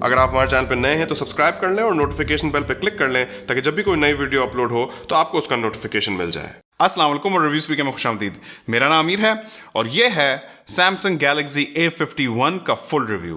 अगर आप हमारे चैनल पर नए हैं तो सब्सक्राइब कर लें और नोटिफिकेशन बेल पर क्लिक कर लें ताकि जब भी कोई नई वीडियो अपलोड हो तो आपको उसका नोटिफिकेशन मिल जाए। अस्सलाम वालेकुम और रिव्यू स्पीकर में खुशामदीद। मेरा नाम आमिर है और ये है सैमसंग गैलेक्सी A51 का फुल रिव्यू।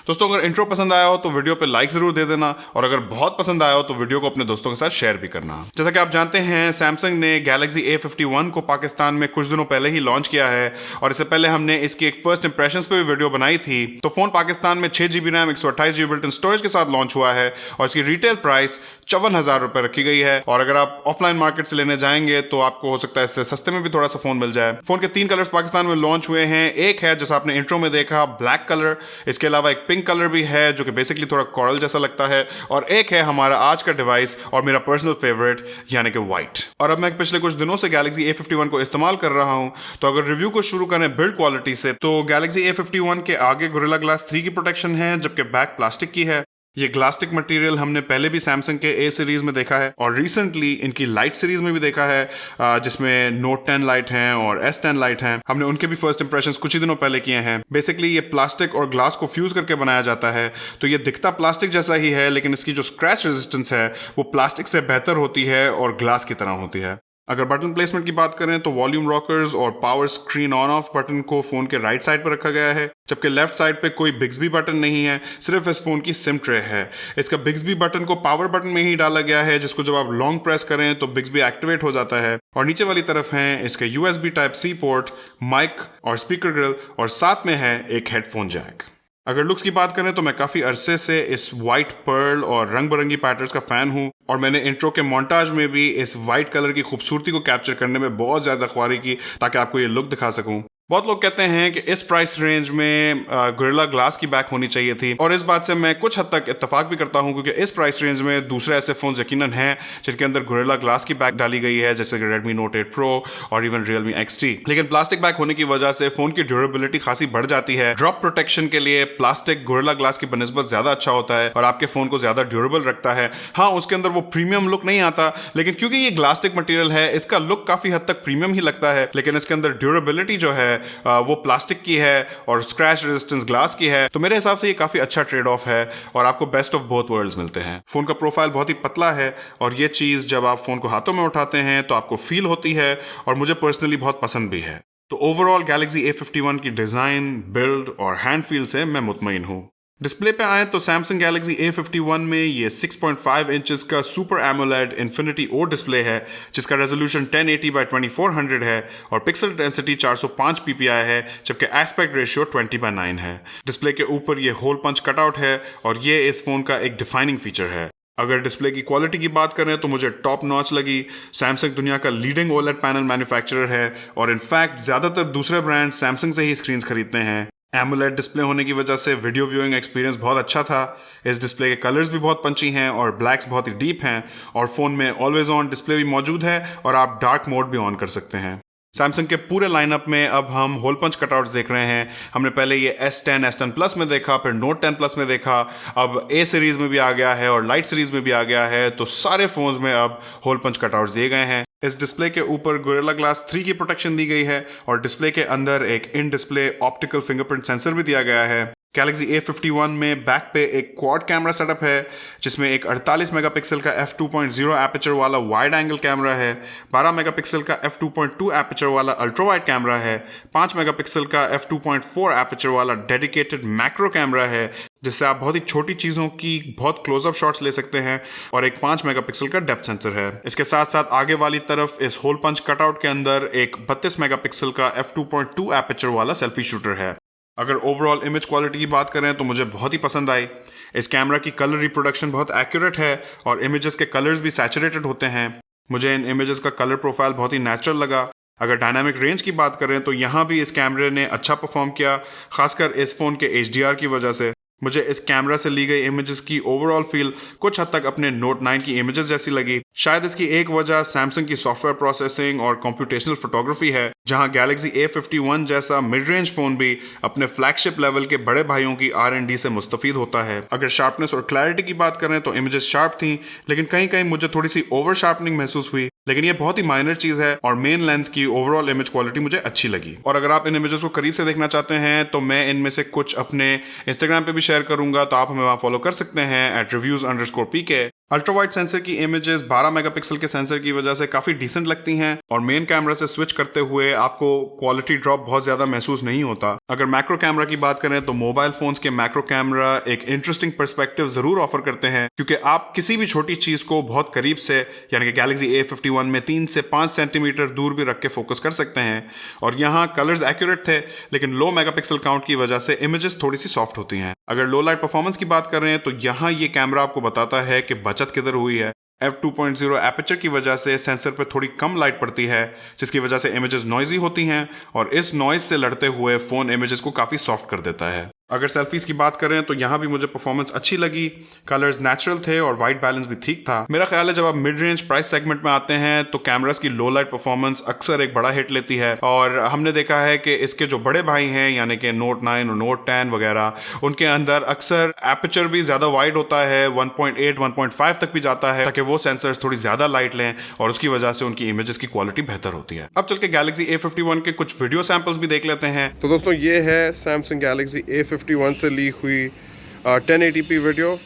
दोस्तों, अगर इंट्रो पसंद आया हो तो वीडियो पे लाइक जरूर दे देना और अगर बहुत पसंद आया हो तो वीडियो को अपने दोस्तों के साथ शेयर भी करना। जैसा कि आप जानते हैं, सैमसंग ने गैलेक्सी A51 को पाकिस्तान में कुछ दिनों पहले ही लॉन्च किया है और इससे पहले हमने इसकी एक फर्स्ट इंप्रेशंस पे भी वीडियो बनाई थी। तो फोन पाकिस्तान में 6GB RAM 128GB built in storage के साथ लॉन्च हुआ है और इसकी रिटेल प्राइस 54,000 रुपए रखी गई है और अगर आप ऑफलाइन मार्केट से लेने जाएंगे तो आपको हो सकता है इससे सस्ते में भी थोड़ा सा फोन मिल जाए। फोन के 3 कलर्स पाकिस्तान में लॉन्च हुए हैं। एक है, जैसा आपने इंट्रो में देखा, ब्लैक कलर। इसके अलावा एक पिंक कलर भी है जो कि बेसिकली थोड़ा कॉरल जैसा लगता है और एक है हमारा आज का डिवाइस और मेरा पर्सनल फेवरेट यानी कि व्हाइट। और अब मैं पिछले कुछ दिनों से गैलेक्सी A51 को इस्तेमाल कर रहा हूं, तो अगर रिव्यू को शुरू करें बिल्ड क्वालिटी से तो गैलेक्सी A51 के आगे गोरिल्ला ग्लास 3 की प्रोटेक्शन है जबकि बैक प्लास्टिक की है। ये ग्लास्टिक मटेरियल हमने पहले भी सैमसंग के A सीरीज में देखा है और रिसेंटली इनकी लाइट सीरीज में भी देखा है, जिसमें नोट 10 लाइट हैं और S10 लाइट हैं। हमने उनके भी फर्स्ट इंप्रेशंस कुछ ही दिनों पहले किए हैं। बेसिकली ये प्लास्टिक और ग्लास को फ्यूज करके बनाया जाता है, तो ये दिखता प्लास्टिक जैसा ही है लेकिन इसकी जो स्क्रैच रेजिस्टेंस है वो प्लास्टिक से बेहतर होती है और ग्लास की तरह होती है। अगर बटन प्लेसमेंट की बात करें तो वॉल्यूम रॉकर्स और power screen on off button को फोन के राइट साइड पर रखा गया है, जबकि लेफ्ट साइड पे कोई बिग्सबी बटन नहीं है, सिर्फ इस फोन की सिम ट्रे है। इसका बिग्सबी बटन को पावर बटन में ही डाला गया है, जिसको जब आप लॉन्ग प्रेस करें तो बिग्सबी एक्टिवेट हो जाता है। और नीचे वाली तरफ है इसके USB Type-C पोर्ट, माइक और स्पीकर ग्रिल और साथ में है एक हेडफोन जैक। अगर लुक्स की बात करें तो मैं काफी अरसे से इस वाइट पर्ल और रंग बिरंगी पैटर्न्स का फैन हूं और मैंने इंट्रो के मोन्टाज में भी इस वाइट कलर की खूबसूरती को कैप्चर करने में बहुत ज्यादा ख्वारी की ताकि आपको ये लुक दिखा सकूं। बहुत लोग कहते हैं कि इस प्राइस रेंज में गोरिल्ला ग्लास की बैक होनी चाहिए थी और इस बात से मैं कुछ हद तक इत्तेफाक भी करता हूं क्योंकि इस प्राइस रेंज में दूसरे ऐसे फोन यकीनन हैं जिनके अंदर गोरिल्ला ग्लास की बैक डाली गई है, जैसे कि Redmi Note 8 Pro और इवन Realme XT। लेकिन प्लास्टिक बैक होने की वजह से फोन की ड्यूरेबिलिटी खासी बढ़ जाती है। ड्रॉप प्रोटेक्शन के लिए प्लास्टिक गोरिल्ला ग्लास की बनिस्बत ज्यादा अच्छा होता है और आपके फोन को ज्यादा ड्यूरेबल रखता है। हाँ, उसके अंदर वो प्रीमियम लुक नहीं आता, लेकिन क्योंकि ये ग्लास्टिक मटेरियल है इसका लुक काफी हद तक प्रीमियम ही लगता है, लेकिन इसके अंदर ड्यूरेबिलिटी जो है वो प्लास्टिक की है और स्क्रैच रेजिस्टेंस ग्लास की है। तो मेरे हिसाब से ये काफी अच्छा ट्रेड ऑफ है और आपको बेस्ट ऑफ बोथ वर्ल्ड्स मिलते हैं। फोन का प्रोफाइल बहुत ही पतला है और ये चीज जब आप फोन को हाथों में उठाते हैं तो आपको फील होती है और मुझे पर्सनली बहुत पसंद भी है। तो ओवरऑल गैलेक्सी A51 की डिजाइन, बिल्ड और हैंड फील से मैं मुतमईन हूं। डिस्प्ले पे आए तो सैमसंग गैलेक्सी A51 में ये 6.5 इंचेस का super AMOLED infinity O display है जिसका रेजोल्यूशन 1080x2400 है और पिक्सल डेंसिटी 405 ppi है, जबकि एस्पेक्ट रेशियो 20:9 है। डिस्प्ले के ऊपर ये होल पंच कटआउट है और ये इस फोन का एक डिफाइनिंग फीचर है। अगर डिस्प्ले की क्वालिटी की बात करें तो मुझे टॉप नॉच लगी। सैमसंग दुनिया का लीडिंग OLED पैनल मैन्युफैक्चरर है और इनफैक्ट ज्यादातर दूसरे ब्रांड सैमसंग से ही स्क्रीन्स खरीदते हैं। एमोलेड डिस्प्ले होने की वजह से वीडियो व्यूइंग एक्सपीरियंस बहुत अच्छा था। इस डिस्प्ले के कलर्स भी बहुत पंची हैं और ब्लैक्स बहुत ही डीप हैं और फोन में ऑलवेज ऑन डिस्प्ले भी मौजूद है और आप डार्क मोड भी ऑन कर सकते हैं। सैमसंग के पूरे लाइनअप में अब हम होल पंच कटआउट्स देख रहे हैं। हमने पहले ये S10, S10 Plus में देखा, फिर Note 10 Plus में देखा, अब A सीरीज में भी आ गया है और लाइट सीरीज में भी आ गया है। तो सारे फोन्स में अब होल पंच कटआउट्स दिए गए हैं। इस डिस्प्ले के ऊपर गोरिल्ला ग्लास 3 की प्रोटेक्शन दी गई है और डिस्प्ले के अंदर एक in display optical fingerprint sensor भी दिया गया है। गैलेक्सी A51 में बैक पे एक क्वाड कैमरा सेटअप है जिसमें एक 48 मेगापिक्सल का f2.0 एपर्चर वाला वाइड एंगल कैमरा है, 12 मेगापिक्सल का f2.2 एपर्चर वाला अल्ट्रा वाइड कैमरा है, 5 मेगापिक्सल का f2.4 एपर्चर वाला डेडिकेटेड मैक्रो कैमरा है जिससे आप बहुत ही छोटी चीज़ों की बहुत क्लोजअप शॉट्स ले सकते हैं और एक 5 मेगापिक्सल का डेप्थ सेंसर है। इसके साथ साथ आगे वाली तरफ इस होल पंच कटआउट के अंदर एक 32 मेगापिक्सल का f2.2 एपर्चर वाला सेल्फी शूटर है। अगर ओवरऑल इमेज क्वालिटी की बात करें तो मुझे बहुत ही पसंद आई। इस कैमरा की कलर रिप्रोडक्शन बहुत एक्यूरेट है और इमेजेस के कलर्स भी सैचुरेटेड होते हैं। मुझे इन इमेजेस का कलर प्रोफाइल बहुत ही नेचुरल लगा। अगर डायनामिक रेंज की बात करें तो यहाँ भी इस कैमरे ने अच्छा परफॉर्म किया, खासकर इस फोन के HDR की वजह से। मुझे इस कैमरा से ली गई इमेजेस की ओवरऑल फील कुछ हद तक अपने Note 9 की इमेजेस जैसी लगी। शायद इसकी एक वजह सैमसंग की सॉफ्टवेयर प्रोसेसिंग और कंप्यूटेशनल फोटोग्राफी है, जहां गैलेक्सी A51 जैसा मिड रेंज फोन भी अपने फ्लैगशिप लेवल के बड़े भाइयों की R&D से मुस्तफीद होता है। अगर शार्पनेस और क्लैरिटी की बात करें तो इमेजेस शार्प थी, लेकिन कहीं कहीं मुझे थोड़ी सी ओवर शार्पनिंग महसूस हुई। लेकिन ये बहुत ही माइनर चीज है और मेन लेंस की ओवरऑल इमेज क्वालिटी मुझे अच्छी लगी। और अगर आप इन इमेजेस को करीब से देखना चाहते हैं तो मैं इनमें से कुछ अपने इंस्टाग्राम पे भी शेयर करूंगा, तो आप हमें वहां फॉलो कर सकते हैं @reviews_pk। अल्ट्रा वाइड सेंसर की इमेजेस 12 मेगापिक्सल के सेंसर की वजह से काफी डिसेंट लगती हैं और मेन कैमरा से स्विच करते हुए आपको क्वालिटी ड्रॉप बहुत ज्यादा महसूस नहीं होता। अगर मैक्रो कैमरा की बात करें तो मोबाइल फोन्स के मैक्रो कैमरा एक इंटरेस्टिंग पर्सपेक्टिव जरूर ऑफर करते हैं, क्योंकि आप किसी भी छोटी चीज को बहुत करीब से, यानी कि गैलेक्सी A51 में 3 से 5 सेंटीमीटर दूर भी रख के फोकस कर सकते हैं। और यहाँ कलर्स एक्यूरेट थे, लेकिन लो मेगापिक्सल काउंट की वजह से इमेजेस थोड़ी सी सॉफ्ट होती हैं। अगर लो लाइट परफॉर्मेंस की बात कर रहे हैं तो यहाँ ये कैमरा आपको बताता है कि बचत किधर हुई है। f2.0 एपर्चर की वजह से सेंसर पे थोड़ी कम लाइट पड़ती है, जिसकी वजह से इमेजेस नॉइजी होती हैं और इस नॉइज से लड़ते हुए फोन इमेजेस को काफी सॉफ्ट कर देता है। अगर सेल्फीज की बात करें तो यहाँ भी मुझे परफॉर्मेंस अच्छी लगी, कलर्स नेचुरल थे और वाइट बैलेंस भी ठीक था। मेरा ख्याल है जब आप मिड रेंज प्राइस सेगमेंट में आते हैं तो कैमरास की लो लाइट परफॉर्मेंस अक्सर एक बड़ा हिट लेती है। और हमने देखा है कि इसके जो बड़े भाई हैं, यानी कि Note 9 और Note 10 वगैरह, उनके अंदर अक्सर एपर्चर भी ज्यादा वाइड होता है, 1.8 1.5 तक भी जाता है, ताकि वो सेंसर्स थोड़ी ज्यादा लाइट लें और उसकी वजह से उनकी इमेजेस की क्वालिटी बेहतर होती है। अब चल के गैलेक्सी A51 के कुछ वीडियो सैंपल्स भी देख लेते हैं। तो दोस्तों ये है सैमसंग गैलेक्सी A51 से ली हुई 1080p वीडियो।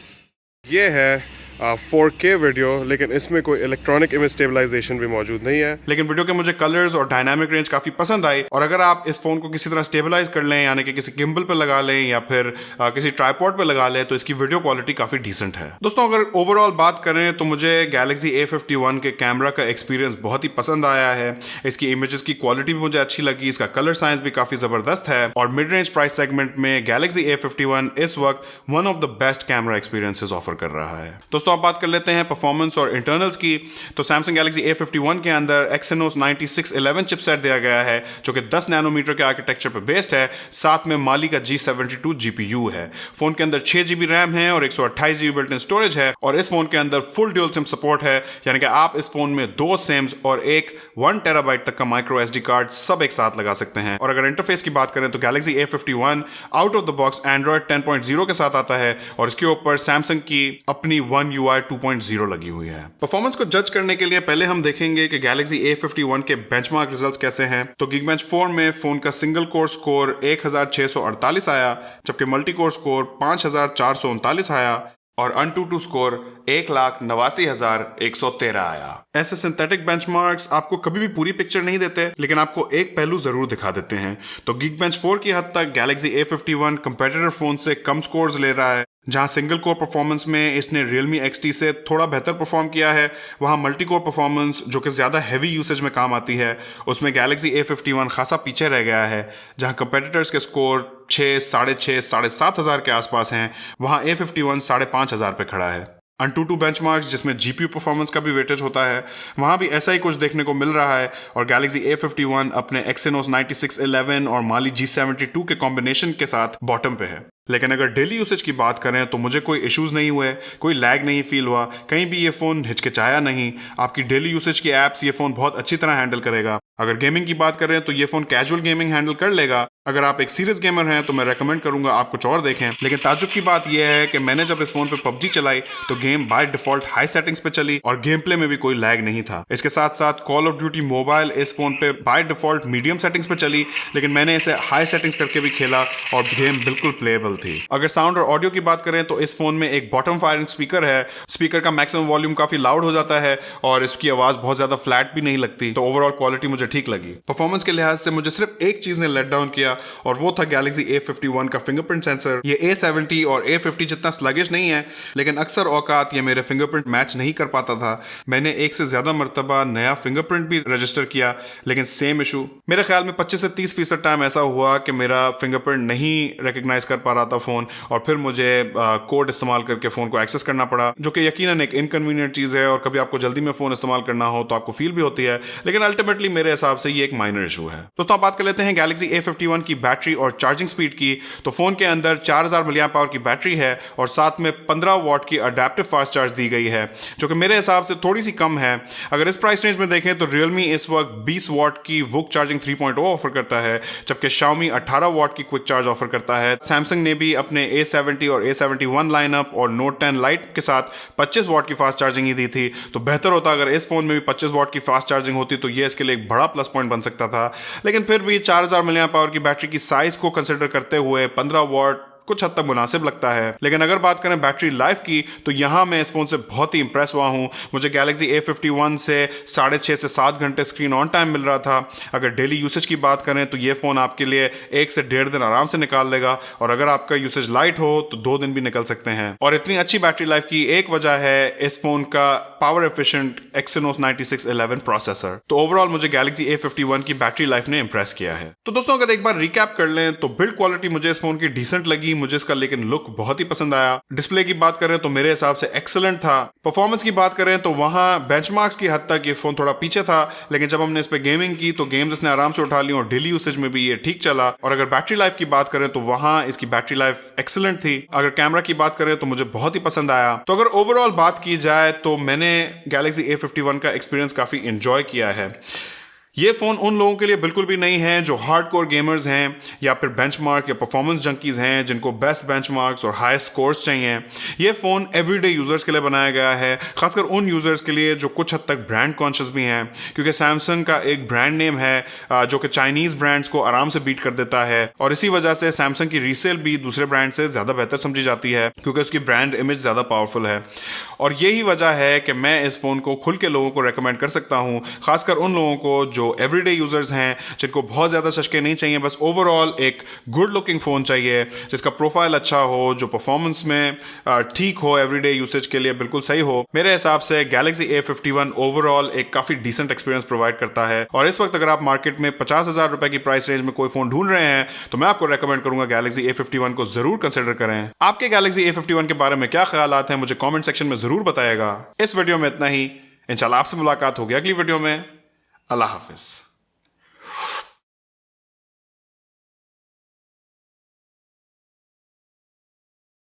ये है 4K वीडियो, लेकिन इसमें कोई इलेक्ट्रॉनिक इमेज स्टेबलाइजेशन भी मौजूद नहीं है। लेकिन वीडियो के मुझे कलर्स और डायनामिक रेंज काफी पसंद आई। और अगर आप इस फोन को किसी तरह स्टेबलाइज कर लें, यानी कि किसी गिम्बल पे लगा लें या फिर किसी ट्राइपॉड पे लगा लें, तो इसकी वीडियो क्वालिटी काफी डिसेंट है। दोस्तों अगर ओवरऑल बात करें तो मुझे गैलेक्सी A51 के कैमरा का एक्सपीरियंस बहुत ही पसंद आया है। इसकी इमेजेस की क्वालिटी भी मुझे अच्छी लगी, इसका कलर साइंस भी काफी जबरदस्त है और मिड रेंज प्राइस सेगमेंट में गैलेक्सी A51 इस वक्त one of the best camera experiences offer कर रहा है। दोस्तों आप बात कर लेते हैं परफॉर्मेंस और इंटरनल्स की। तो सैमसंग गैलेक्सी A51 के अंदर Exynos 9611 चिपसेट दिया गया है, जो कि 10 नैनोमीटर के आर्किटेक्चर पर बेस्ड है। साथ में माली का G72 GPU है। फोन के अंदर 6 GB रैम है और 128 GB बिल्ट इन स्टोरेज है। और इस फोन के अंदर फुल ड्यूल सिम सपोर्ट है, यानी कि आप इस फोन में 2 सिम्स और एक 1 टेराबाइट तक का माइक्रो SD कार्ड सब एक साथ लगा सकते हैं। और अगर इंटरफेस की बात करें तो Galaxy A51 out of the box Android 10.0 के साथ आता है और इसके ऊपर सैमसंग की अपनी One UI 2.0 लगी हुई है। परफॉर्मेंस को जज करने के लिए पहले हम देखेंगे कि गैलेक्सी A51 के बेंचमार्क रिजल्ट्स कैसे हैं। तो Geekbench 4 में फोन का सिंगल कोर स्कोर 1648 आया, जबकि मल्टी कोर स्कोर 5439 आया और AnTuTu स्कोर 1,89,113 आया। ऐसे सिंथेटिक बेंचमार्क्स आपको कभी भी पूरी पिक्चर नहीं देते, लेकिन आपको एक पहलू जरूर दिखा देते हैं। तो Geekbench 4 की हद तक गैलेक्सी A51 कंपेटिटर फोन से कम स्कोर्स ले रहा है। जहां सिंगल कोर परफॉर्मेंस में इसने Realme XT से थोड़ा बेहतर परफॉर्म किया है, वहां मल्टी कोर परफॉर्मेंस जो कि ज्यादा हैवी यूसेज में काम आती है, उसमें गैलेक्सी A51 खासा पीछे रह गया है। जहां कंपेटिटर्स के स्कोर 6, 6,500, 7,500 के आसपास हैं, वहां A51 5,500 पे खड़ा है। AnTuTu बेंचमार्क्स जिसमें GPU परफॉर्मेंस का भी वेटेज होता है, वहां भी ऐसा ही कुछ देखने को मिल रहा है और गैलेक्सी A51 अपने Exynos 9611 और Mali G72 के कॉम्बिनेशन के साथ बॉटम पे है। लेकिन अगर डेली यूसेज की बात करें तो मुझे कोई इश्यूज नहीं हुए, कोई लैग नहीं फील हुआ, कहीं भी ये फोन हिचकिचाया नहीं। आपकी डेली यूसेज की एप्स ये फोन बहुत अच्छी तरह हैंडल करेगा। अगर गेमिंग की बात करें तो ये फोन कैजुअल गेमिंग हैंडल कर लेगा। अगर आप एक सीरियस गेमर हैं तो मैं रेकमेंड करूंगा आप कुछ और देखें। लेकिन ताज्जुब की बात यह है कि मैंने जब इस फोन पे PUBG चलाई तो game by default high settings पे चली और गेम प्ले में भी कोई लैग नहीं था। इसके साथ साथ कॉल ऑफ ड्यूटी मोबाइल इस फोन पे बाय डिफॉल्ट मीडियम सेटिंग्स पे चली, लेकिन मैंने इसे हाई सेटिंग्स करके भी खेला और गेम बिल्कुल प्लेएबल थी। अगर साउंड और ऑडियो की बात करें तो इस फोन में एक बॉटम फायरिंग स्पीकर है। स्पीकर का मैक्सिमम वॉल्यूम काफी लाउड हो जाता है और इसकी आवाज बहुत ज्यादा फ्लैट भी नहीं लगती, तो ओवरऑल क्वालिटी मुझे ठीक लगी। परफॉर्मेंस के लिहाज से मुझे सिर्फ एक चीज ने लेट डाउन किया और वो था गैलेक्सी A51 का फिंगरप्रिंट सेंसर। ये A70 और A50 जितना स्लगिश नहीं है, लेकिन अक्सर औकात ये मेरे फिंगरप्रिंट मैच नहीं कर पाता था। मैंने एक से ज्यादा मरतबा नया फिंगरप्रिंट भी रजिस्टर किया, लेकिन सेम इशू। मेरे ख्याल में 25 से 30% टाइम ऐसा हुआ कि मेरा फिंगरप्रिंट नहीं रिकॉग्नाइज कर पा रहा था फोन और फिर मुझे कोड इस्तेमाल करके फोन को एक्सेस करना पड़ा, जो कि यकीनन एक इनकन्वीनियंट चीज है और कभी आपको जल्दी में फोन इस्तेमाल करना हो तो आपको फील भी होती है, लेकिन अल्टीमेटली मेरे हिसाब से ये एक माइनर इशू है। दोस्तों आप बात कर लेते हैं गैलेक्सी A51 की बैटरी और चार्जिंग स्पीड की, तो फ़ोन के अंदर 4000 मिलियन पावर की बैटरी है और साथ में 15 वॉट की अडेप्टिव फास्ट चार्ज दी गई है, जो कि मेरे हिसाब से थोड़ी सी कम है। अगर इस प्राइस रेंज में देखें तो Realme इस वक्त 20 वॉट की वुक चार्जिंग 3.0 ऑफर करता है, जबकि Xiaomi 18 वॉट की क्विक चार्ज ऑफर करता है। Samsung ने भी अपने A70 और A71 लाइनअप और Note 10 Lite के साथ 25 वॉट की फास्ट चार्जिंग ही दी थी। तो बेहतर होता अगर इस फोन में भी 25 वॉट की फास्ट चार्जिंग होती, तो ये इसके लिए एक बड़ा प्लस पॉइंट बन सकता था। लेकिन फिर भी 4000 मिलियन पावर की बैटरी की साइज को कंसिडर करते हुए 15 वॉट कुछ हद तक मुनासिब लगता है। लेकिन अगर बात करें बैटरी लाइफ की, तो यहां मैं इस फोन से बहुत ही इंप्रेस हुआ हूं। मुझे Galaxy A51 से 6.5 से 7 घंटे स्क्रीन ऑन टाइम मिल रहा था। अगर डेली यूसेज की बात करें तो ये फोन आपके लिए 1 से 1.5 दिन आराम से निकाल लेगा, और अगर आपका यूसेज लाइट हो तो 2 दिन भी निकल सकते हैं। और इतनी अच्छी बैटरी लाइफ की एक वजह है इस फोन का पावर एफिशिएंट Exynos 9611 प्रोसेसर। तो ओवरऑल मुझे Galaxy A51 की बैटरी लाइफ ने इंप्रेस किया है। तो दोस्तों अगर एक बार रिकैप कर लें तो बिल्ड क्वालिटी मुझे इस फोन की डिसेंट लगी, मुझे इसका लेकिन लुक बहुत ही पसंद आया। डिस्प्ले की बात करें तो मेरे हिसाब से एक्सीलेंट था। परफॉर्मेंस की बात करें तो वहां बेंचमार्क्स की हद तक ये फोन थोड़ा पीछे था, लेकिन जब हमने इस पे गेमिंग की तो गेम्स इसने आराम से उठा ली और डेली यूसेज में भी ये ठीक चला। और अगर बैटरी लाइफ की बात करें तो वहां इसकी बैटरी लाइफ एक्सीलेंट थी। अगर कैमरा की बात करें तो मुझे बहुत ही पसंद आया। तो अगर ओवरऑल बात की जाए तो मैंने Galaxy A51 का एक्सपीरियंस काफी एंजॉय किया है। ये फ़ोन उन लोगों के लिए बिल्कुल भी नहीं है जो हार्डकोर गेमर्स हैं या फिर बेंचमार्क या परफॉर्मेंस जंकीज़ हैं जिनको बेस्ट बेंचमार्क्स और हाई स्कोर्स चाहिए। ये फ़ोन एवरीडे यूज़र्स के लिए बनाया गया है, खासकर उन यूज़र्स के लिए जो कुछ हद तक ब्रांड कॉन्शियस भी हैं, क्योंकि सैमसंग का एक ब्रांड नेम है जो कि चाइनीज़ ब्रांड्स को आराम से बीट कर देता है, और इसी वजह से सैमसंग की रीसेल भी दूसरे ब्रांड से ज़्यादा बेहतर समझी जाती है क्योंकि उसकी ब्रांड इमेज ज़्यादा पावरफुल है। और यही वजह है कि मैं इस फ़ोन को खुल के लोगों को रेकमेंड कर सकता हूँ, खासकर उन लोगों को जो एवरीडे यूजर्स हैं, जिनको बहुत ज़्यादा चस्के नहीं चाहिए, बस ओवरऑल एक गुड लुकिंग फ़ोन चाहिए जिसका प्रोफाइल अच्छा हो, जो परफॉर्मेंस में ठीक हो, एवरीडे यूसेज के लिए बिल्कुल सही हो। मेरे हिसाब से Galaxy A51 ओवरऑल एक काफ़ी डिसेंट एक्सपीरियंस प्रोवाइड करता है। और इस वक्त अगर आप मार्केट में 50,000 रुपए की प्राइस रेंज में कोई फ़ोन ढूंढ रहे हैं तो मैं आपको रेकमेंड करूंगा Galaxy A51 को ज़रूर कंसिडर करें। आपके Galaxy A51 के बारे में क्या ख्यालात हैं मुझे कमेंट सेक्शन में ज़रूर बताइएगा। इस वीडियो में इतना ही, इंशाल्लाह आपसे मुलाकात होगी अगली वीडियो में। अल्लाह हाफिज़।